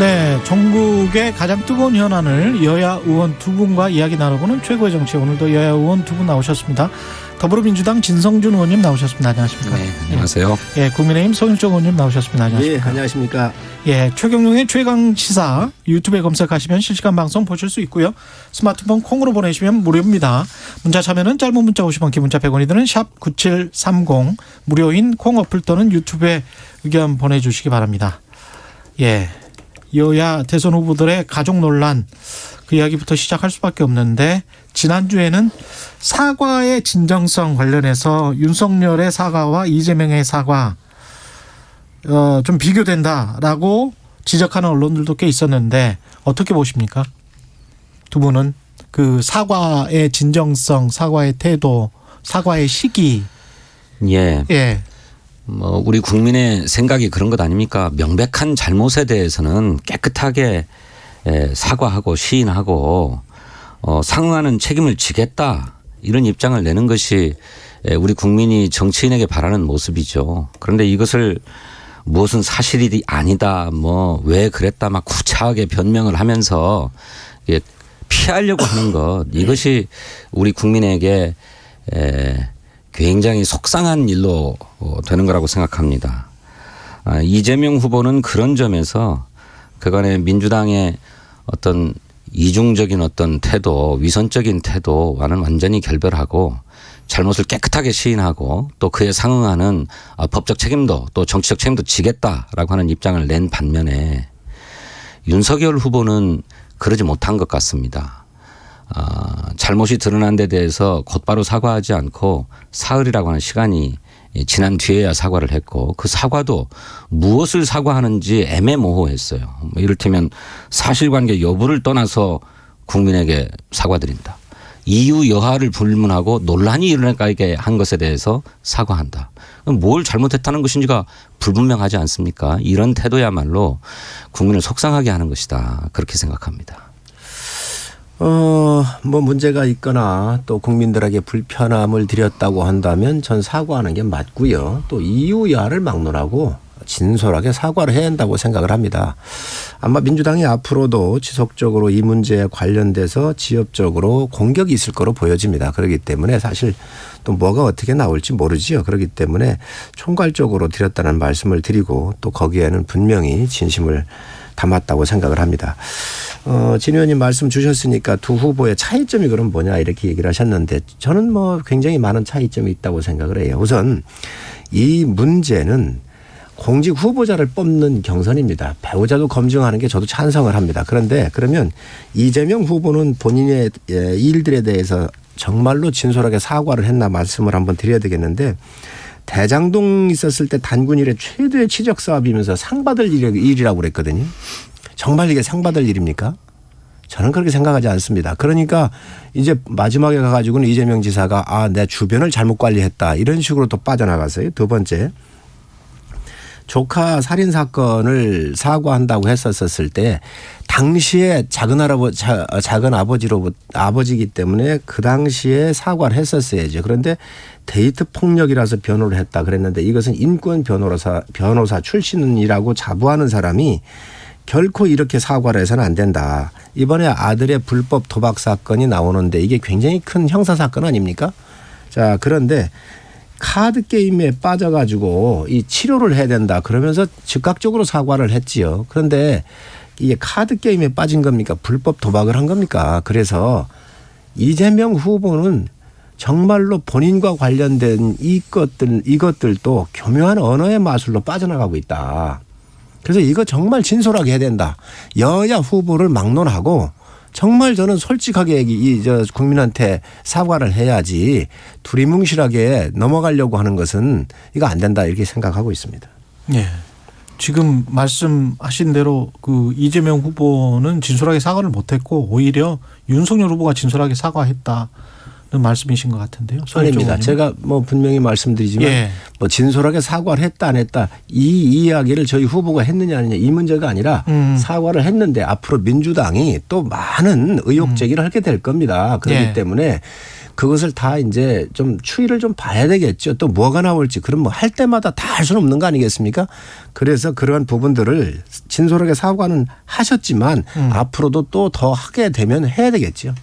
네, 전국의 가장 뜨거운 현안을 여야 의원 두 분과 이야기 나눠보는 최고의 정치. 오늘도 여야 의원 두 분 나오셨습니다. 더불어민주당 진성준 의원님 나오셨습니다. 안녕하십니까? 네, 안녕하세요. 예, 국민의힘 송영정 의원님 나오셨습니다. 안녕하십니까? 예, 안녕하십니까? 예, 최경영의 최강시사 유튜브에 검색하시면 실시간 방송 보실 수 있고요. 스마트폰 콩으로 보내시면 무료입니다. 문자 참여는 짧은 문자 50원, 긴 문자 100원이 드는 샵 9730 무료인 콩 어플 또는 유튜브에 의견 보내주시기 바랍니다. 예. 여야 대선 후보들의 가족 논란 그 이야기부터 시작할 수밖에 없는데 지난주에는 사과의 진정성 관련해서 윤석열의 사과와 이재명의 사과 좀 비교된다라고 지적하는 언론들도 꽤 있었는데 어떻게 보십니까? 두 분은 그 사과의 진정성, 사과의 태도, 사과의 시기. 예. 예. 우리 국민의 생각이 그런 것 아닙니까? 명백한 잘못에 대해서는 깨끗하게 사과하고 시인하고 상응하는 책임을 지겠다 이런 입장을 내는 것이 우리 국민이 정치인에게 바라는 모습이죠. 그런데 이것을 무엇은 사실이 아니다 뭐 왜 그랬다 막 구차하게 변명을 하면서 피하려고 하는 것 이것이 우리 국민에게 굉장히 속상한 일로 되는 거라고 생각합니다. 이재명 후보는 그런 점에서 그간의 민주당의 어떤 이중적인 어떤 태도, 위선적인 태도와는 완전히 결별하고 잘못을 깨끗하게 시인하고 또 그에 상응하는 법적 책임도 또 정치적 책임도 지겠다라고 하는 입장을 낸 반면에 윤석열 후보는 그러지 못한 것 같습니다. 잘못이 드러난 데 대해서 곧바로 사과하지 않고 사흘이라고 하는 시간이 지난 뒤에야 사과를 했고 그 사과도 무엇을 사과하는지 애매모호했어요. 이를테면 사실관계 여부를 떠나서 국민에게 사과드린다. 이유 여하를 불문하고 논란이 일어나게 한 것에 대해서 사과한다. 뭘 잘못했다는 것인지가 불분명하지 않습니까? 이런 태도야말로 국민을 속상하게 하는 것이다. 그렇게 생각합니다. 뭐 문제가 있거나 또 국민들에게 불편함을 드렸다고 한다면 전 사과하는 게 맞고요. 또 이유 여하를 막론하고 진솔하게 사과를 해야 한다고 생각을 합니다. 아마 민주당이 앞으로도 지속적으로 이 문제에 관련돼서 지역적으로 공격이 있을 거로 보여집니다. 그렇기 때문에 사실 또 뭐가 어떻게 나올지 모르지요. 그렇기 때문에 총괄적으로 드렸다는 말씀을 드리고 또 거기에는 분명히 진심을 담았다고 생각을 합니다. 진 의원님 말씀 주셨으니까 두 후보의 차이점이 그럼 뭐냐 이렇게 얘기를 하셨는데 저는 뭐 굉장히 많은 차이점이 있다고 생각을 해요. 우선 이 문제는 공직 후보자를 뽑는 경선입니다. 배우자도 검증하는 게 저도 찬성을 합니다. 그런데 그러면 이재명 후보는 본인의 일들에 대해서 정말로 진솔하게 사과를 했나 말씀을 한번 드려야 되겠는데 대장동 있었을 때 단군 일의 최대의 치적 사업이면서 상 받을 일이라고 그랬거든요. 정말 이게 상 받을 일입니까? 저는 그렇게 생각하지 않습니다. 그러니까 이제 마지막에 가가지고는 이재명 지사가 내 주변을 잘못 관리했다 이런 식으로 또 빠져나갔어요. 두 번째. 조카 살인 사건을 사과한다고 했었을 때 당시에 작은 아버지이기 때문에 그 당시에 사과를 했었어야죠. 그런데 데이트 폭력이라서 변호를 했다 그랬는데 이것은 인권 변호사 출신이라고 자부하는 사람이 결코 이렇게 사과를 해서는 안 된다. 이번에 아들의 불법 도박 사건이 나오는데 이게 굉장히 큰 형사 사건 아닙니까? 자, 그런데 카드 게임에 빠져가지고 이 치료를 해야 된다 그러면서 즉각적으로 사과를 했지요. 그런데 이게 카드 게임에 빠진 겁니까? 불법 도박을 한 겁니까? 그래서 이재명 후보는 정말로 본인과 관련된 이것들도 교묘한 언어의 마술로 빠져나가고 있다. 그래서 이거 정말 진솔하게 해야 된다. 여야 후보를 막론하고 정말 저는 솔직하게 국민한테 사과를 해야지 두리뭉실하게 넘어가려고 하는 것은 이거 안 된다 이렇게 생각하고 있습니다. 예. 지금 말씀하신 대로 그 이재명 후보는 진솔하게 사과를 못했고 오히려 윤석열 후보가 진솔하게 사과했다는 말씀이신 것 같은데요. 아닙니다. 제가 뭐 분명히 말씀드리지만 예. 뭐 진솔하게 사과를 했다 안 했다 이 이야기를 저희 후보가 했느냐 아니냐 이 문제가 아니라 사과를 했는데 앞으로 민주당이 또 많은 의혹 제기를 하게 될 겁니다. 그렇기 때문에 그것을 다 이제 좀 추이를 좀 봐야 되겠죠. 또 뭐가 나올지. 그럼 뭐 할 때마다 다 할 수는 없는 거 아니겠습니까? 그래서 그러한 부분들을 진솔하게 사과는 하셨지만 앞으로도 또 더 하게 되면 해야 되겠죠.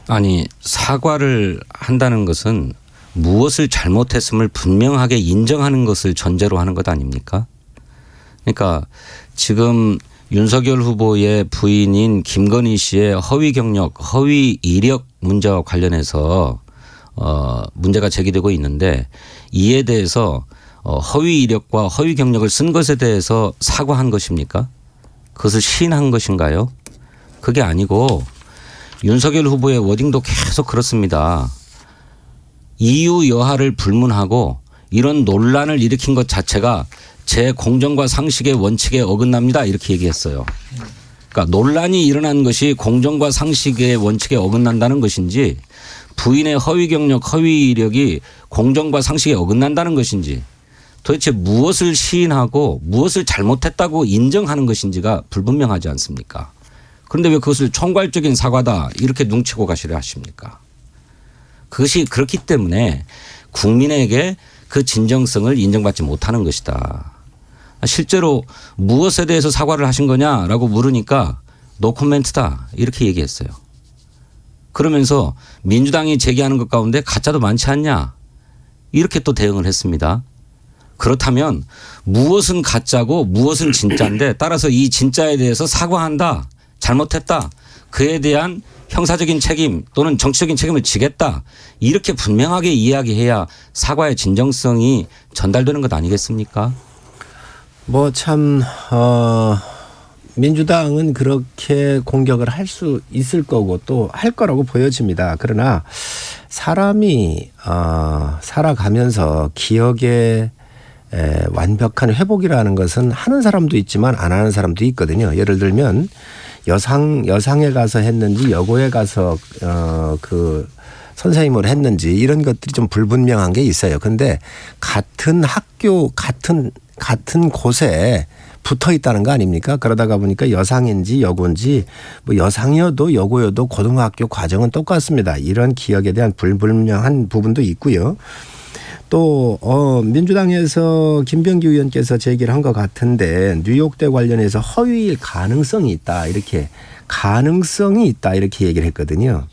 아니 사과를 한다는 것은 무엇을 잘못했음을 분명하게 인정하는 것을 전제로 하는 것 아닙니까? 그러니까 지금 윤석열 후보의 부인인 김건희 씨의 허위 경력, 허위 이력 문제와 관련해서 문제가 제기되고 있는데 이에 대해서 허위 이력과 허위 경력을 쓴 것에 대해서 사과한 것입니까? 그것을 시인한 것인가요? 그게 아니고 윤석열 후보의 워딩도 계속 그렇습니다. 이유 여하를 불문하고 이런 논란을 일으킨 것 자체가 제 공정과 상식의 원칙에 어긋납니다. 이렇게 얘기했어요. 그러니까 논란이 일어난 것이 공정과 상식의 원칙에 어긋난다는 것인지 부인의 허위 경력, 허위 이력이 공정과 상식에 어긋난다는 것인지 도대체 무엇을 시인하고 무엇을 잘못했다고 인정하는 것인지가 불분명하지 않습니까? 그런데 왜 그것을 총괄적인 사과다 이렇게 눈치고 가시려 하십니까? 그것이 그렇기 때문에 국민에게 그 진정성을 인정받지 못하는 것이다. 실제로 무엇에 대해서 사과를 하신 거냐라고 물으니까 노코멘트다 이렇게 얘기했어요. 그러면서 민주당이 제기하는 것 가운데 가짜도 많지 않냐 이렇게 또 대응을 했습니다. 그렇다면 무엇은 가짜고 무엇은 진짜인데 따라서 이 진짜에 대해서 사과한다. 잘못했다. 그에 대한 형사적인 책임 또는 정치적인 책임을 지겠다. 이렇게 분명하게 이야기해야 사과의 진정성이 전달되는 것 아니겠습니까? 뭐 참 민주당은 그렇게 공격을 할 수 있을 거고 또 할 거라고 보여집니다. 그러나 사람이 살아가면서 기억의 완벽한 회복이라는 것은 하는 사람도 있지만 안 하는 사람도 있거든요. 예를 들면 여상에 가서 했는지 여고에 가서 그 선생님을 했는지 이런 것들이 좀 불분명한 게 있어요. 그런데 같은 학교 같은 곳에 붙어 있다는 거 아닙니까? 그러다가 보니까 여상인지 여고인지 뭐 여상이어도 여고여도 고등학교 과정은 똑같습니다. 이런 기억에 대한 불분명한 부분도 있고요. 또 민주당에서 김병기 의원께서 제기를 한 것 같은데 뉴욕대 관련해서 허위일 가능성이 있다 이렇게 얘기를 했거든요.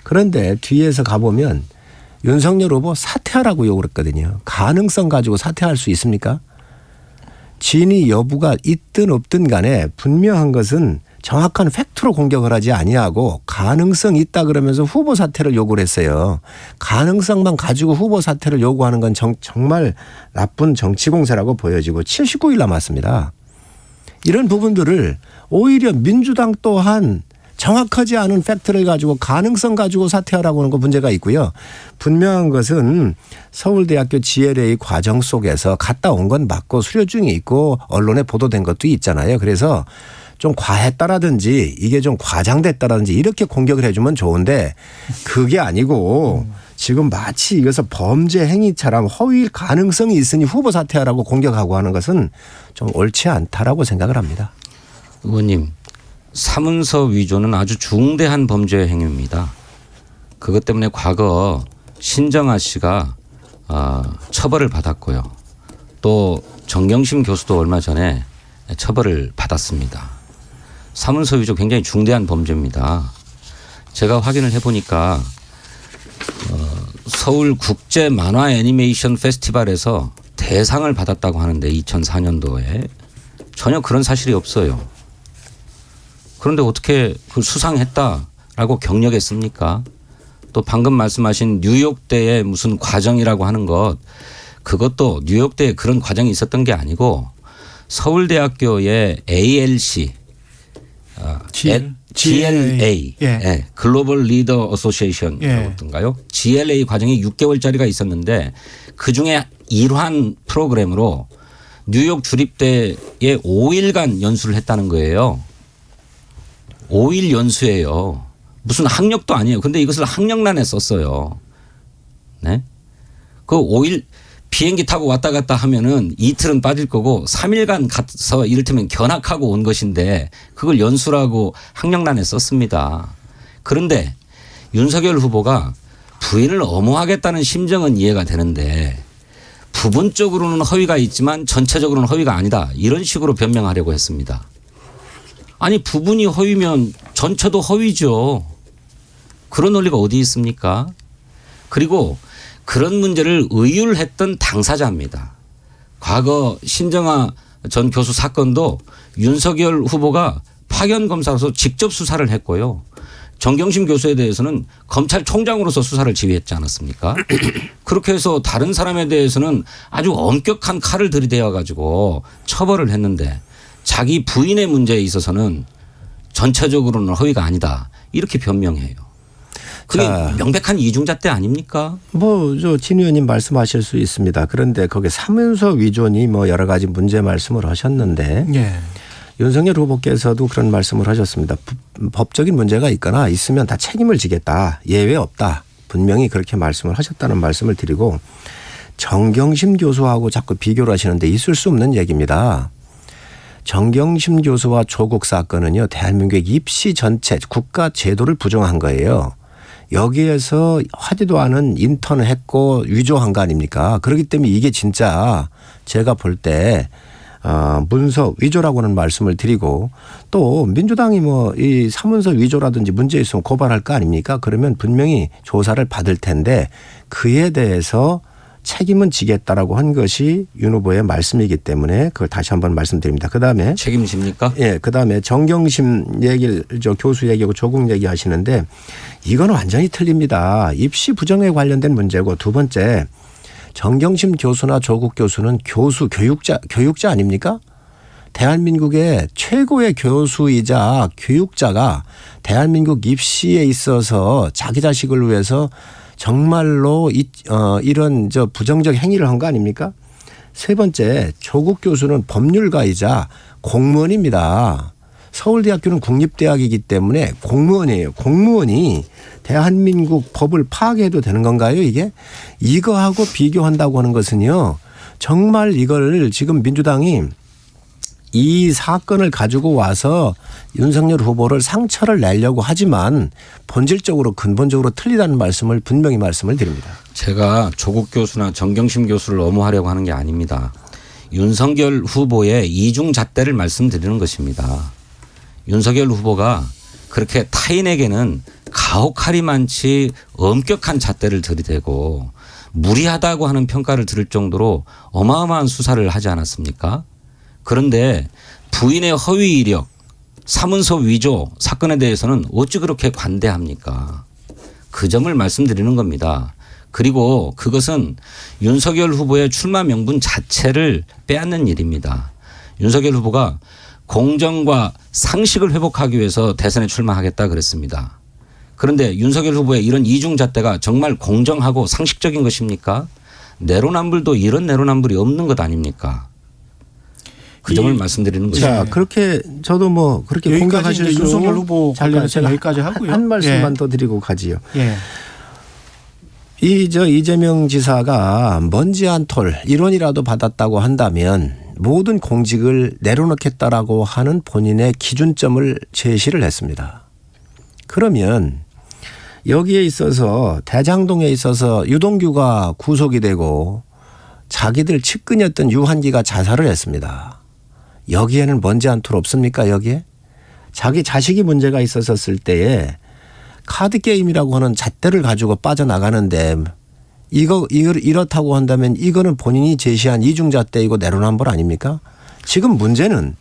그런데 뒤에서 가보면 윤석열 후보 사퇴하라고 요구를 했거든요. 가능성 가지고 사퇴할 수 있습니까? 진위 여부가 있든 없든 간에 분명한 것은 정확한 팩트로 공격을 하지 아니하고 가능성 있다 그러면서 후보 사퇴를 요구를 했어요. 가능성만 가지고 후보 사퇴를 요구하는 건 정말 나쁜 정치 공세라고 보여지고 79일 남았습니다. 이런 부분들을 오히려 민주당 또한 정확하지 않은 팩트를 가지고 가능성 가지고 사퇴하라고 하는 거 문제가 있고요. 분명한 것은 서울대학교 GLA 과정 속에서 갔다 온 건 맞고 수료 중에 있고 언론에 보도된 것도 있잖아요. 그래서 좀 과했다라든지 이게 좀 과장됐다라든지 이렇게 공격을 해주면 좋은데 그게 아니고 지금 마치 이것을 범죄 행위처럼 허위일 가능성이 있으니 후보 사퇴하라고 공격하고 하는 것은 좀 옳지 않다라고 생각을 합니다. 의원님. 사문서 위조는 아주 중대한 범죄 행위입니다. 그것 때문에 과거 신정아 씨가 처벌을 받았고요. 또 정경심 교수도 얼마 전에 처벌을 받았습니다. 사문서 위조 굉장히 중대한 범죄입니다. 제가 확인을 해보니까 서울 국제 만화 애니메이션 페스티벌에서 대상을 받았다고 하는데 2004년도에 전혀 그런 사실이 없어요. 그런데 어떻게 그 수상했다라고 경력했습니까? 또 방금 말씀하신 뉴욕대의 무슨 과정이라고 하는 것 그것도 뉴욕대에 그런 과정이 있었던 게 아니고 서울대학교의 ALC GLA 예. 글로벌 리더 어소시에이션이었던가요? GLA 과정이 6개월짜리가 있었는데 그중에 일환 프로그램으로 뉴욕 주립대에 5일간 연수를 했다는 거예요. 5일 연수예요. 무슨 학력도 아니에요. 근데 이것을 학력란에 썼어요. 네? 그 5일 비행기 타고 왔다 갔다 하면은 이틀은 빠질 거고 3일간 가서 이를테면 견학하고 온 것인데 그걸 연수라고 학력란에 썼습니다. 그런데 윤석열 후보가 부인을 엄호하겠다는 심정은 이해가 되는데 부분적으로는 허위가 있지만 전체적으로는 허위가 아니다. 이런 식으로 변명하려고 했습니다. 아니 부분이 허위면 전체도 허위죠. 그런 논리가 어디 있습니까? 그리고 그런 문제를 의율했던 당사자입니다. 과거 신정아 전 교수 사건도 윤석열 후보가 파견 검사로서 직접 수사를 했고요. 정경심 교수에 대해서는 검찰총장으로서 수사를 지휘했지 않았습니까? 그렇게 해서 다른 사람에 대해서는 아주 엄격한 칼을 들이대어 가지고 처벌을 했는데 자기 부인의 문제에 있어서는 전체적으로는 허위가 아니다. 이렇게 변명해요. 그게 명백한 이중잣대 아닙니까? 진 의원님 말씀하실 수 있습니다. 그런데 거기에 사문서 위조니 여러 가지 문제 말씀을 하셨는데 예. 윤석열 후보께서도 그런 말씀을 하셨습니다. 법적인 문제가 있거나 있으면 다 책임을 지겠다. 예외 없다. 분명히 그렇게 말씀을 하셨다는 말씀을 드리고 정경심 교수하고 자꾸 비교를 하시는데 있을 수 없는 얘기입니다. 정경심 교수와 조국 사건은요. 대한민국 입시 전체 국가 제도를 부정한 거예요. 여기에서 하지도 않은 인턴을 했고 위조한 거 아닙니까? 그렇기 때문에 이게 진짜 제가 볼 때 문서 위조라고는 말씀을 드리고 또 민주당이 이 사문서 위조라든지 문제 있으면 고발할 거 아닙니까? 그러면 분명히 조사를 받을 텐데 그에 대해서 책임은 지겠다라고 한 것이 윤 후보의 말씀이기 때문에 그걸 다시 한번 말씀드립니다. 그다음에 책임집니까? 예, 그다음에 정경심 얘기를 교수 얘기하고 조국 얘기하시는데 이거는 완전히 틀립니다. 입시 부정에 관련된 문제고 두 번째 정경심 교수나 조국 교수는 교육자 아닙니까? 대한민국의 최고의 교수이자 교육자가 대한민국 입시에 있어서 자기 자식을 위해서 정말로 이런 부정적 행위를 한 거 아닙니까? 세 번째 조국 교수는 법률가이자 공무원입니다. 서울대학교는 국립대학이기 때문에 공무원이에요. 공무원이 대한민국 법을 파괴해도 되는 건가요 이게? 이거하고 비교한다고 하는 것은요. 정말 이걸 지금 민주당이 이 사건을 가지고 와서 윤석열 후보를 상처를 내려고 하지만 본질적으로 근본적으로 틀리다는 말씀을 분명히 말씀을 드립니다. 제가 조국 교수나 정경심 교수를 엄호하려고 하는 게 아닙니다. 윤석열 후보의 이중잣대를 말씀드리는 것입니다. 윤석열 후보가 그렇게 타인에게는 가혹하리만치 엄격한 잣대를 들이대고 무리하다고 하는 평가를 들을 정도로 어마어마한 수사를 하지 않았습니까? 그런데 부인의 허위 이력, 사문서 위조 사건에 대해서는 어찌 그렇게 관대합니까? 그 점을 말씀드리는 겁니다. 그리고 그것은 윤석열 후보의 출마 명분 자체를 빼앗는 일입니다. 윤석열 후보가 공정과 상식을 회복하기 위해서 대선에 출마하겠다 그랬습니다. 그런데 윤석열 후보의 이런 이중잣대가 정말 공정하고 상식적인 것입니까? 내로남불도 이런 내로남불이 없는 것 아닙니까? 그 점을 말씀드리는 거죠. 자, 그렇게 저도 그렇게 공격하실 수 윤석열 후보 관련해서 여기까지 하고요. 한 말씀만 더 드리고 가지요. 예. 이재명 지사가 먼지 한 톨 1원이라도 받았다고 한다면 모든 공직을 내려놓겠다라고 하는 본인의 기준점을 제시를 했습니다. 그러면 여기에 있어서 대장동에 있어서 유동규가 구속이 되고 자기들 측근이었던 유한기가 자살을 했습니다. 여기에는 먼지 한 톨 없습니까 여기에? 자기 자식이 문제가 있었을 때에 카드게임이라고 하는 잣대를 가지고 빠져나가는데 이걸 이렇다고 한다면 이거는 본인이 제시한 이중잣대이고 내로남불 아닙니까? 지금 문제는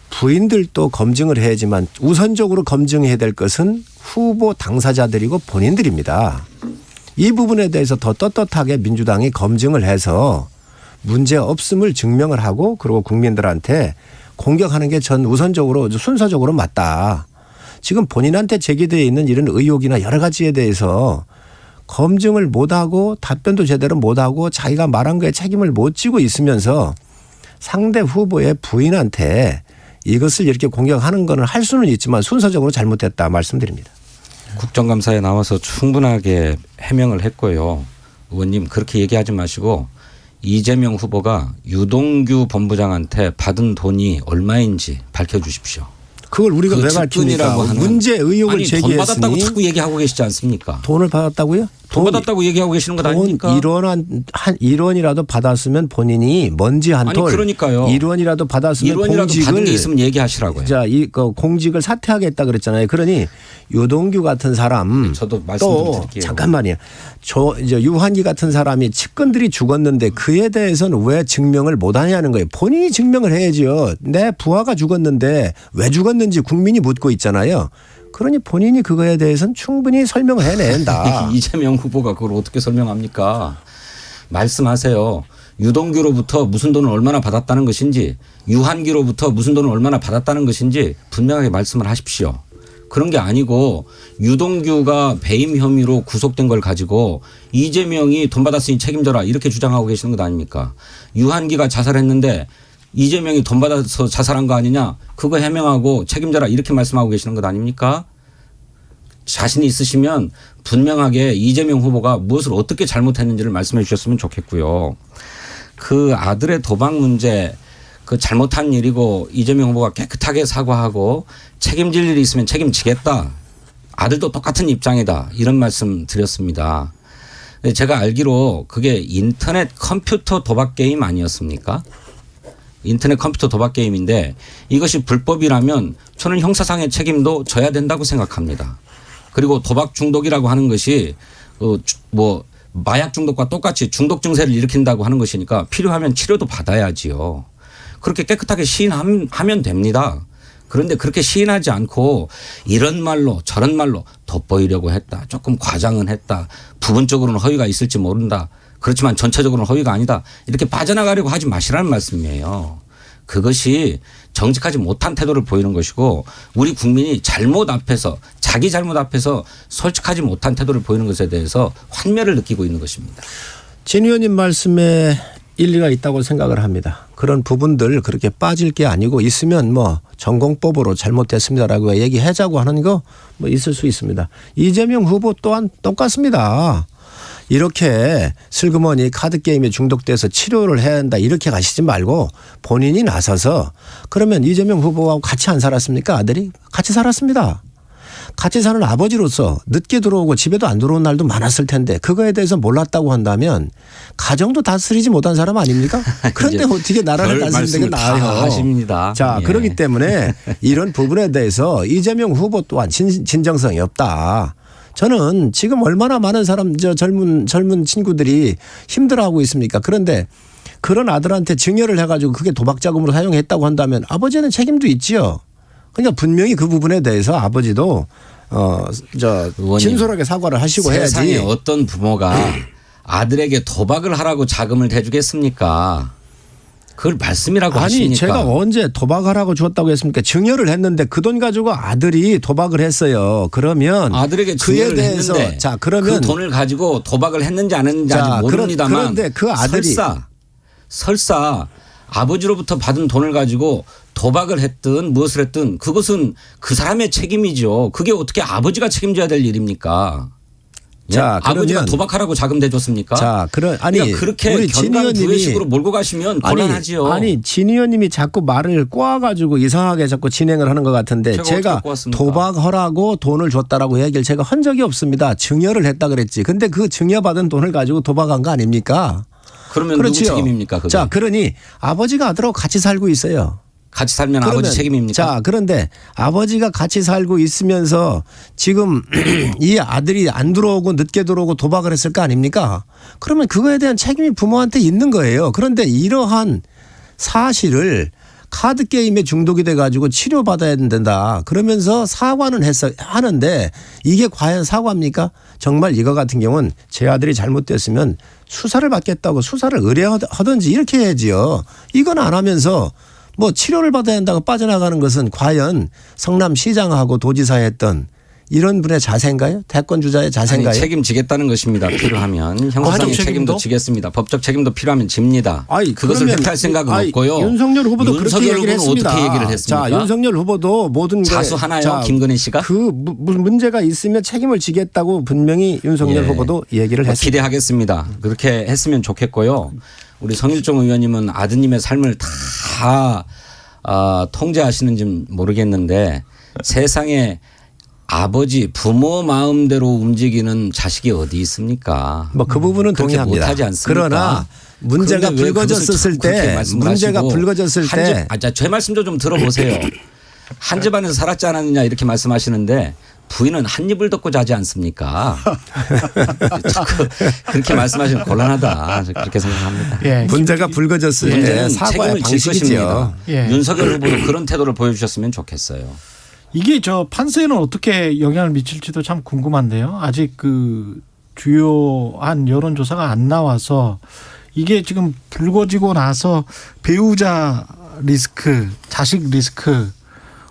부인들도 검증을 해야지만 우선적으로 검증해야 될 것은 후보 당사자들이고 본인들입니다. 이 부분에 대해서 더 떳떳하게 민주당이 검증을 해서 문제 없음을 증명을 하고 그리고 국민들한테 공격하는 게 전 우선적으로 순서적으로 맞다. 지금 본인한테 제기되어 있는 이런 의혹이나 여러 가지에 대해서 검증을 못하고 답변도 제대로 못하고 자기가 말한 거에 책임을 못 지고 있으면서 상대 후보의 부인한테 이것을 이렇게 공격하는 거는 할 수는 있지만 순서적으로 잘못했다 말씀드립니다. 국정감사에 나와서 충분하게 해명을 했고요. 의원님 그렇게 얘기하지 마시고 이재명 후보가 유동규 본부장한테 받은 돈이 얼마인지 밝혀주십시오. 그걸 우리가 그 왜 측근이라고 밝힙니까? 하는 문제 의혹을 아니, 돈 받았다고 제기했으니 자꾸 얘기하고 계시지 않습니까? 돈을 받았다고요? 돈 받았다고 얘기하고 계시는 것 돈 아닙니까? 1원이라도 받았으면 본인이 먼지 한 아니, 톨. 그러니까요. 1원이라도 받았으면 1원이라도 받은 게 공직을 있으면 얘기하시라고요. 자, 그 공직을 사퇴하겠다 그랬잖아요. 그러니 유동규 같은 사람 저도 말씀 좀 또 드릴게요. 잠깐만요. 이제 유한기 같은 사람이 측근들이 죽었는데 그에 대해서는 왜 증명을 못 하냐는 거예요. 본인이 증명을 해야지요. 내 부하가 죽었는데 왜 죽었는지 국민이 묻고 있잖아요. 그러니 본인이 그거에 대해서는 충분히 설명을 해낸다. 이재명 후보가 그걸 어떻게 설명합니까? 말씀하세요. 유동규로부터 무슨 돈을 얼마나 받았다는 것인지 유한기로부터 무슨 돈을 얼마나 받았다는 것인지 분명하게 말씀을 하십시오. 그런 게 아니고 유동규가 배임 혐의로 구속된 걸 가지고 이재명이 돈 받았으니 책임져라 이렇게 주장하고 계시는 것 아닙니까? 유한기가 자살했는데 이재명이 돈 받아서 자살한 거 아니냐 그거 해명하고 책임져라 이렇게 말씀하고 계시는 것 아닙니까? 자신이 있으시면 분명하게 이재명 후보가 무엇을 어떻게 잘못했는지를 말씀해 주셨으면 좋겠고요. 그 아들의 도박 문제 그 잘못한 일이고 이재명 후보가 깨끗하게 사과하고 책임질 일이 있으면 책임지겠다. 아들도 똑같은 입장이다. 이런 말씀 드렸습니다. 제가 알기로 그게 인터넷 컴퓨터 도박 게임 아니었습니까? 인터넷 컴퓨터 도박 게임인데 이것이 불법이라면 저는 형사상의 책임도 져야 된다고 생각합니다. 그리고 도박 중독이라고 하는 것이 뭐 마약 중독과 똑같이 중독 증세를 일으킨다고 하는 것이니까 필요하면 치료도 받아야지요. 그렇게 깨끗하게 시인하면 됩니다. 그런데 그렇게 시인하지 않고 이런 말로 저런 말로 돋보이려고 했다. 조금 과장은 했다. 부분적으로는 허위가 있을지 모른다. 그렇지만 전체적으로는 허위가 아니다. 이렇게 빠져나가려고 하지 마시라는 말씀이에요. 그것이 정직하지 못한 태도를 보이는 것이고 우리 국민이 잘못 앞에서 자기 잘못 앞에서 솔직하지 못한 태도를 보이는 것에 대해서 환멸을 느끼고 있는 것입니다. 진 의원님 말씀에 일리가 있다고 생각을 합니다. 그런 부분들 그렇게 빠질 게 아니고 있으면 뭐 전공법으로 잘못됐습니다라고 얘기하자고 하는 거 뭐 있을 수 있습니다. 이재명 후보 또한 똑같습니다. 이렇게 슬그머니 카드게임에 중독돼서 치료를 해야 한다 이렇게 가시지 말고 본인이 나서서 그러면 이재명 후보하고 같이 안 살았습니까? 아들이? 같이 살았습니다. 같이 사는 아버지로서 늦게 들어오고 집에도 안 들어온 날도 많았을 텐데 그거에 대해서 몰랐다고 한다면 가정도 다스리지 못한 사람 아닙니까? 그런데 어떻게 나라를 다스리는 게 나아요. 하십니다. 자, 예. 그렇기 때문에 이런 부분에 대해서 이재명 후보 또한 진정성이 없다. 저는 지금 얼마나 많은 사람 젊은 친구들이 힘들어하고 있습니까? 그런데 그런 아들한테 증여를 해가지고 그게 도박 자금으로 사용했다고 한다면 아버지는 책임도 있지요. 그러니까 분명히 그 부분에 대해서 아버지도 의원님, 진솔하게 사과를 하시고 세상에 해야지. 어떤 부모가 아들에게 도박을 하라고 자금을 대주겠습니까? 그걸 말씀이라고 아니 하십니까? 제가 언제 도박하라고 줬다고 했습니까? 증여를 했는데 그 돈 가지고 아들이 도박을 했어요. 그러면 아들에게 그에 증여를 대해서 했는데 자 그러면 그 돈을 가지고 도박을 했는지 안 했는지 자, 아직 모릅니다만 그런데 그 아들이 설사 아버지로부터 받은 돈을 가지고 도박을 했든 무엇을 했든 그것은 그 사람의 책임이죠. 그게 어떻게 아버지가 책임져야 될 일입니까? 자, 아버지가 그러면 도박하라고 자금 대줬습니까? 자, 아니 그러니까 그렇게 우리 진 견강부회식으로 몰고 가시면 곤란하지요. 아니 진 의원님이 자꾸 말을 꼬아가지고 이상하게 자꾸 진행을 하는 것 같은데 제가 제가 어떻게 꼬았습니까? 도박하라고 돈을 줬다라고 얘기를 제가 한 적이 없습니다. 증여를 했다 그랬지. 근데 그 증여받은 돈을 가지고 도박한 거 아닙니까? 그러면 누구 책임입니까? 그게? 자, 그러니 아버지가 아들하고 같이 살고 있어요. 같이 살면 아버지 책임입니까? 자, 그런데 아버지가 같이 살고 있으면서 지금 이 아들이 안 들어오고 늦게 들어오고 도박을 했을 거 아닙니까? 그러면 그거에 대한 책임이 부모한테 있는 거예요. 그런데 이러한 사실을 카드 게임에 중독이 돼 가지고 치료받아야 된다. 그러면서 사과는 하는데 이게 과연 사과입니까? 정말 이거 같은 경우는 제 아들이 잘못됐으면 수사를 받겠다고 수사를 의뢰하든지 이렇게 해야지요. 이건 안 하면서 뭐 치료를 받아야 한다고 빠져나가는 것은 과연 성남시장하고 도지사 했던 이런 분의 자세인가요? 대권 주자의 자세인가요? 아니, 책임지겠다는 것입니다. 필요하면 형사상의 법적 책임도 책임도? 지겠습니다. 법적 책임도 필요하면 집니다. 아니, 그것을 그러면 회피할 생각은 없고요. 윤석열 후보도 그렇게 얘기를 했습니다. 어떻게 얘기를 했습니까? 자, 윤석열 후보도 모든 거에 자수하나요? 김건희 씨가? 그 문제가 있으면 책임을 지겠다고 분명히 윤석열 예. 후보도 얘기를 했습니다. 기대하겠습니다. 그렇게 했으면 좋겠고요. 우리 성일종 의원님은 아드님의 삶을 다 통제하시는지 모르겠는데 세상에 아버지 부모 마음대로 움직이는 자식이 어디 있습니까? 뭐 그 부분은 그렇게 동의합니다. 못하지 않습니까? 그러나 문제가 그런데 왜 불거졌을 그것을 때 자꾸 그렇게 문제가 말씀하시고 불거졌을 때 제 말씀 좀 들어보세요. 한 집안에서 살았지 않았느냐 이렇게 말씀하시는데 부인은 한 입을 덮고 자지 않습니까? 그렇게 말씀하시면 곤란하다. 그렇게 생각합니다. 예. 문제가 불거졌을 때 문제는 사과의 책임을 질 방식이죠. 것입니다. 예. 윤석열 후보도 그런 태도를 보여주셨으면 좋겠어요. 이게 저 판세에는 어떻게 영향을 미칠지도 참 궁금한데요. 아직 그 주요한 여론조사가 안 나와서 이게 지금 불거지고 나서 배우자 리스크, 자식 리스크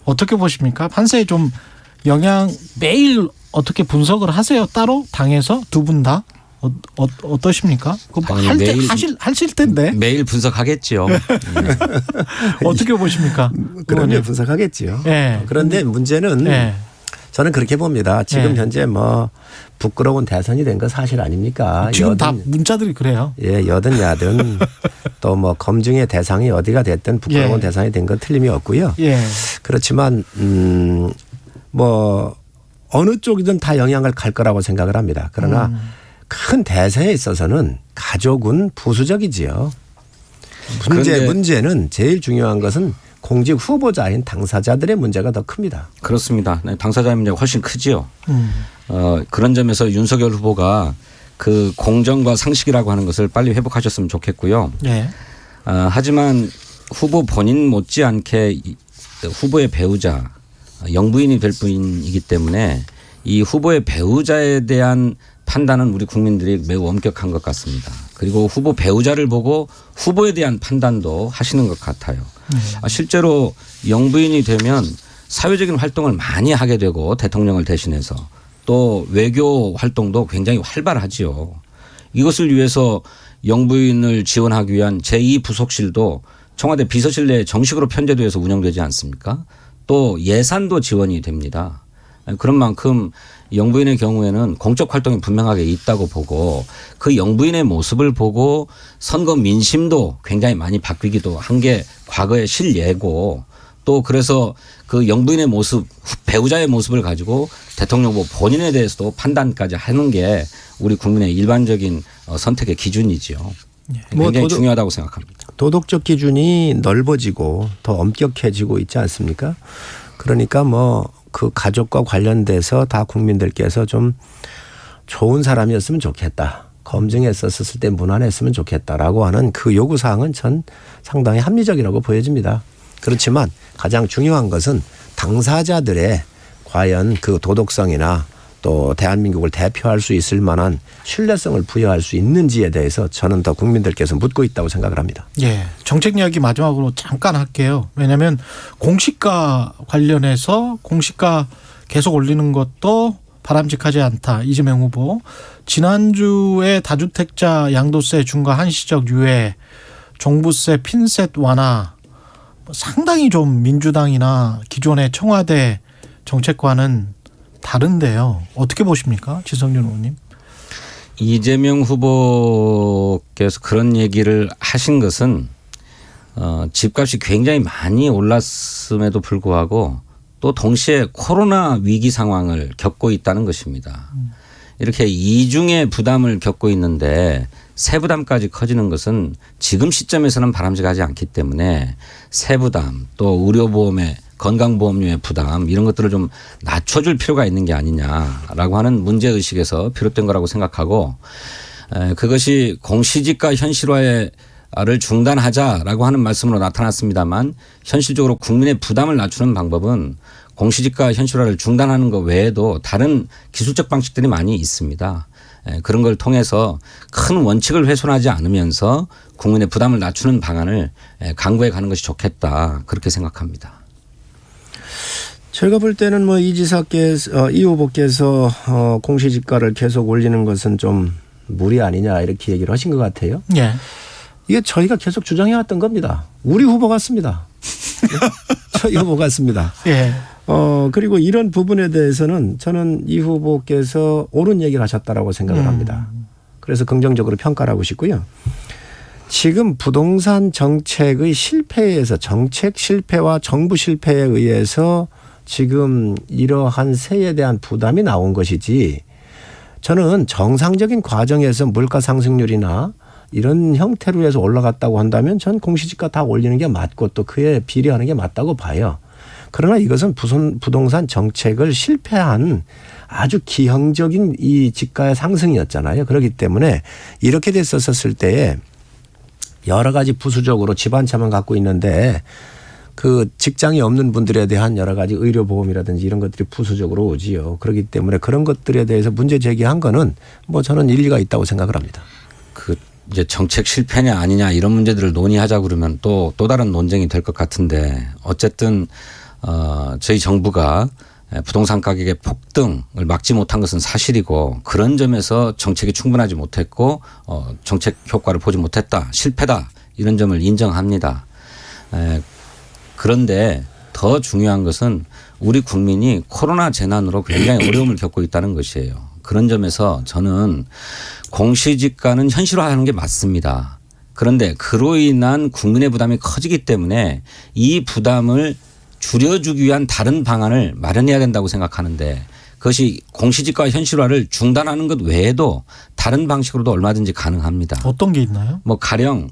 어떻게 보십니까? 판세에 좀 영향 매일 어떻게 분석을 하세요? 따로 당에서 두 분 다 어떠십니까? 아니, 매일 하실 텐데 매일 분석하겠죠. 어떻게 보십니까? 그러면 분석하겠지요. 예. 그런데 문제는 예. 저는 그렇게 봅니다. 지금 네. 현재 뭐 부끄러운 대선이 된 건 사실 아닙니까? 지금 다 문자들이 그래요. 예, 여든 야든 또 뭐 검증의 대상이 어디가 됐든 부끄러운 예. 대상이 된 건 틀림이 없고요. 예. 그렇지만 뭐 어느 쪽이든 다 영향을 갈 거라고 생각을 합니다. 그러나 큰 대세에 있어서는 가족은 부수적이지요. 문제는 제일 중요한 것은 공직 후보자인 당사자들의 문제가 더 큽니다. 그렇습니다. 네, 당사자의 문제가 훨씬 크지요. 그런 점에서 윤석열 후보가 그 공정과 상식이라고 하는 것을 빨리 회복하셨으면 좋겠고요. 예. 하지만 후보 본인 못지않게 후보의 배우자 영부인이 될 분이기 때문에 이 후보의 배우자에 대한 판단은 우리 국민들이 매우 엄격한 것 같습니다. 그리고 후보 배우자를 보고 후보에 대한 판단도 하시는 것 같아요. 실제로 영부인이 되면 사회적인 활동을 많이 하게 되고 대통령을 대신해서 또 외교 활동도 굉장히 활발하지요. 이것을 위해서 영부인을 지원하기 위한 제2부속실도 청와대 비서실 내에 정식으로 편제돼서 운영되지 않습니까? 또 예산도 지원이 됩니다. 그런 만큼 영부인의 경우에는 공적 활동이 분명하게 있다고 보고 그 영부인의 모습을 보고 선거 민심도 굉장히 많이 바뀌기도 한 게 과거의 실예고 또 그래서 그 영부인의 모습 배우자의 모습을 가지고 대통령 후보 본인에 대해서도 판단까지 하는 게 우리 국민의 일반적인 선택의 기준이지요. 굉장히 중요하다고 생각합니다. 도덕적 기준이 넓어지고 더 엄격해지고 있지 않습니까? 그러니까 뭐 그 가족과 관련돼서 다 국민들께서 좀 좋은 사람이었으면 좋겠다. 검증했었을 때 무난했으면 좋겠다라고 하는 그 요구사항은 전 상당히 합리적이라고 보여집니다. 그렇지만 가장 중요한 것은 당사자들의 과연 그 도덕성이나 또 대한민국을 대표할 수 있을 만한 신뢰성을 부여할 수 있는지에 대해서 저는 더 국민들께서 묻고 있다고 생각을 합니다. 예. 정책 이야기 마지막으로 잠깐 할게요. 왜냐하면 공시가 관련해서 공시가 계속 올리는 것도 바람직하지 않다. 이재명 후보. 지난주에 다주택자 양도세 중과 한시적 유예, 종부세 핀셋 완화 상당히 좀 민주당이나 기존의 청와대 정책과는 다른데요. 어떻게 보십니까? 지성윤 의원님. 이재명 후보께서 그런 얘기를 하신 것은 집값이 굉장히 많이 올랐음에도 불구하고 또 동시에 코로나 위기 상황을 겪고 있다는 것입니다. 이렇게 이중의 부담을 겪고 있는데 세부담까지 커지는 것은 지금 시점에서는 바람직하지 않기 때문에 세부담 또 의료보험의 건강보험료의 부담 이런 것들을 좀 낮춰줄 필요가 있는 게 아니냐라고 하는 문제의식에서 비롯된 거라고 생각하고 그것이 공시지가 현실화를 중단하자라고 하는 말씀으로 나타났습니다만 현실적으로 국민의 부담을 낮추는 방법은 공시지가 현실화를 중단하는 것 외에도 다른 기술적 방식들이 많이 있습니다. 그런 걸 통해서 큰 원칙을 훼손하지 않으면서 국민의 부담을 낮추는 방안을 강구해 가는 것이 좋겠다 그렇게 생각합니다. 제가 볼 때는 뭐 이 지사께서 이 후보께서 공시지가를 계속 올리는 것은 좀 무리 아니냐 이렇게 얘기를 하신 것 같아요. 예. 이게 저희가 계속 주장해왔던 겁니다. 우리 후보 같습니다. 저희 후보 같습니다. 예. 그리고 이런 부분에 대해서는 저는 이 후보께서 옳은 얘기를 하셨다라고 생각을 합니다. 그래서 긍정적으로 평가를 하고 싶고요. 지금 부동산 정책의 실패에서 정책 실패와 정부 실패에 의해서 지금 이러한 세에 대한 부담이 나온 것이지 저는 정상적인 과정에서 물가 상승률이나 이런 형태로 해서 올라갔다고 한다면 전 공시지가 다 올리는 게 맞고 또 그에 비례하는 게 맞다고 봐요. 그러나 이것은 부동산 정책을 실패한 아주 기형적인 이 지가의 상승이었잖아요. 그렇기 때문에 이렇게 됐었을 때에 여러 가지 부수적으로 집 한 채만 갖고 있는데 그 직장이 없는 분들에 대한 여러 가지 의료보험이라든지 이런 것들이 부수적으로 오지요. 그렇기 때문에 그런 것들에 대해서 문제 제기한 거는 뭐 저는 일리가 있다고 생각을 합니다. 그 이제 정책 실패냐 아니냐 이런 문제들을 논의하자 그러면 또 다른 논쟁이 될 것 같은데 어쨌든 저희 정부가 부동산 가격의 폭등을 막지 못한 것은 사실이고 그런 점에서 정책이 충분하지 못했고 정책 효과를 보지 못했다. 실패다. 이런 점을 인정합니다. 그런데 더 중요한 것은 우리 국민이 코로나 재난으로 굉장히 어려움을 겪고 있다는 것이에요. 그런 점에서 저는 공시지가는 현실화하는 게 맞습니다. 그런데 그로 인한 국민의 부담이 커지기 때문에 이 부담을 줄여주기 위한 다른 방안을 마련해야 된다고 생각하는데 그것이 공시지가 현실화를 중단하는 것 외에도 다른 방식으로도 얼마든지 가능합니다. 어떤 게 있나요? 뭐 가령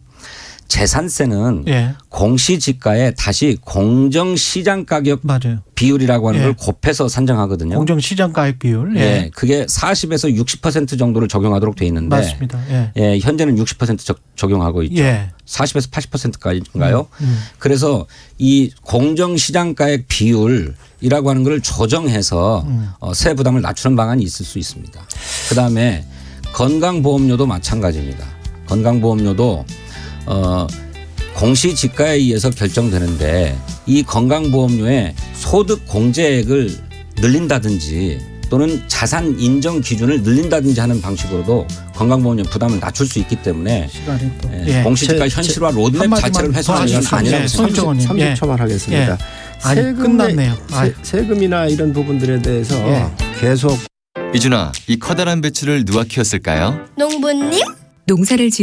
재산세는 예. 공시지가에 다시 공정시장가격 맞아요. 비율이라고 하는 예. 걸 곱해서 산정하거든요. 공정시장가액 비율. 예. 그게 40에서 60% 정도를 적용하도록 돼 있는데 맞습니다. 예. 예, 현재는 60% 적용하고 있죠. 예. 40에서 80%까지인가요? 음. 그래서 이 공정시장가액 비율이라고 하는 걸 조정해서 세 부담을 낮추는 방안이 있을 수 있습니다. 그다음에 건강보험료도 마찬가지입니다. 건강보험료도 공시지가에 의해서 결정되는데 이 건강보험료의 소득 공제액을 늘린다든지 또는 자산 인정 기준을 늘린다든지 하는 방식으로도 건강보험료 부담을 낮출 수 있기 때문에 시간이 또. 예. 공시지가 현실화 로드맵 한마디만 자체를 훼손하는 더 것은 아니라고 예. 생각합니다. 손정원 의원님. 예. 30초만 하겠습니다. 예. 아니, 끝났네요. 세금이나 이런 부분들에 대해서 예. 계속 이준아, 이 커다란 배추를 누가 키웠을까요? 농부님? 농사를 지을